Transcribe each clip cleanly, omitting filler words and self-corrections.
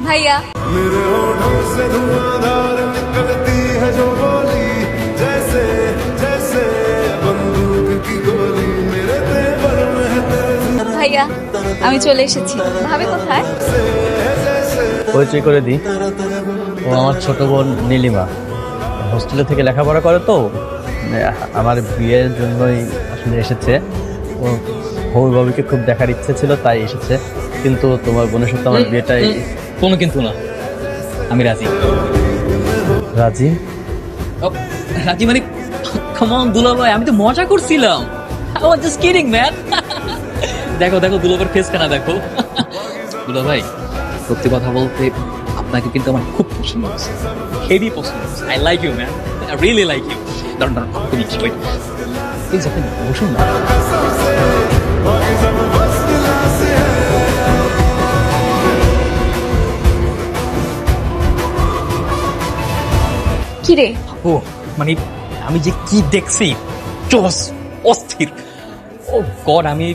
ভাইয়া। मेरे होठों से धुआंधार निकलती है जो बोली, जैसे जैसे बंदूक की गोली, मेरे तेवर में है तेरे ভাইয়া আমি চলে এসেছি। ভাবি কোথায়? পরিচয় করে দিই, ও আমার ছোট বোন নীলিমা। হোস্টেলে থেকে লেখাপড়া করে তো, আমার বিয়ের জন্যই আসলে এসেছে। ও হবু বাবুকে খুব দেখার ইচ্ছে ছিল তাই এসেছে, কিন্তু তোমার বোনের সাথে আমার বিয়েটাই। কোনো কিন্তু না, আমি রাজি। রাজি? রাজি মানে কাম অন দুলাভাই, আমি তো মজা করছিলাম। I was just kidding man. দেখো দেখো দুলাভাইয়ের ফেস কেনা দেখো। দুলাভাই সত্যি কথা বলতে আপনাকে কিন্তু আমার খুব পছন্দ হচ্ছে, হেভি পছন্দ হচ্ছে। I like you man, I really like you. দাঁড়ান দাঁড়ান, আপনি প্লিজ আপনি বসুন না। কি রে? ও মানে আমি যে কি দেখছি, জোস, অস্থির। ও গড, আমি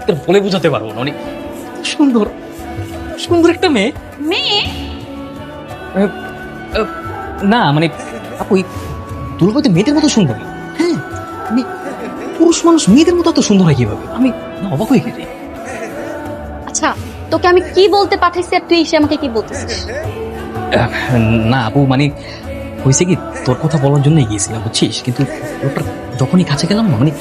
তোর বলে বোঝাতে পারবো না। মানে সুন্দর সুন্দর একটা মেয়ে। মেয়ে? আহ, আহ, না মানে আপু, দুর্গা তো মেয়েদের মতো সুন্দরী। হ্যাঁ মানে পুরুষ মানুষ মেয়েদের মতো এত সুন্দর হয় কিভাবে? আমি অবাক হয়ে গেছি। আচ্ছা তোকে আমি কি বলতে পাঠাইছি আর তুই এসে আমাকে কি বলতেছিস? না আপু, মানে হয়েছে কি, তোর কথা বলার জন্যই গিয়েছিলাম বুঝছিস, কিন্তু লোকটা যখনই কাছে গেলাম না, মানে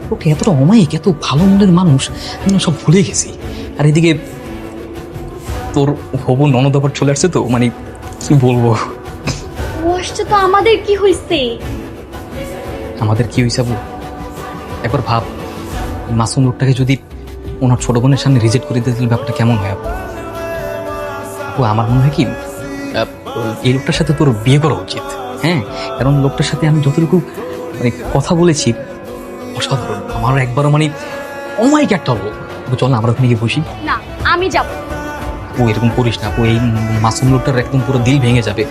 লোকটা এতটা অমায়িক, এত ভালো মনের মানুষ, আমি না সব ভুলে গেছি। আর এদিকে তোর হবু ননদ আবার চলে আসছে, তো মানে কি বলবো। ও আসছে তো আমাদের কি হইছে? আমাদের কি হয়েছে আপু, একবার ভাব, মাসুম লোকটাকে যদি ওনার ছোট বোনের সামনে রিজেক্ট করে দিতে দিলে ব্যাপারটা কেমন হয় আপু? আপু আমার মনে হয় কি, এই লোকটার সাথে তোর বিয়ে করা উচিত। হ্যাঁ, কারণ লোকটার সাথে আমি যতটুকু মানে কথা বলেছি, অসাধারণ। আমারও একবারও মানে অমায়িক একটা লোক। আপু চল না আমরা ওখানে গিয়ে বসি। না আমি যাব। ও এরকম করিস না আপু, এই মাসুম লোকটার একদম পুরো দিল ভেঙে যাবে।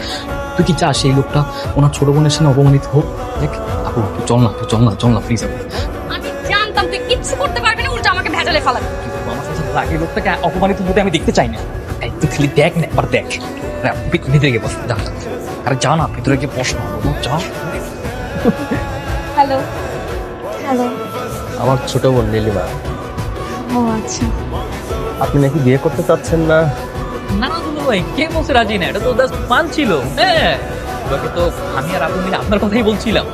তুই কি চাস এই লোকটা ওনার ছোট বোনের সামনে অপমানিত হোক? দেখ আপু, তুই চল না, তুই চল না, চল না প্লিজ আপু। আমি জানতাম তুই কিচ্ছু করতে পারবি না, উল্টা আমাকে ভেজালে ফেলাবি। আমার সাথে লাগে, লোকটাকে অপমানিত হতে আমি দেখতে চাই না। এই তুই খালি দেখ না, একবার দেখ। ভিতরে গিয়ে বস, যা। আরে যা না, ভিতরে গিয়ে বস না, যা। Hello hello. আমার ছোট বোন নীলিমা। ও আচ্ছা। আপনি নাকি বিয়ে করতে চাচ্ছেন না? না না দুলাভাই, কে বলছে রাজি না? এটা তো জাস্ট ফান ছিল। হ্যাঁ, তোকে তো আমি আর আপু মিলে আপনার কথাই বলছিলাম।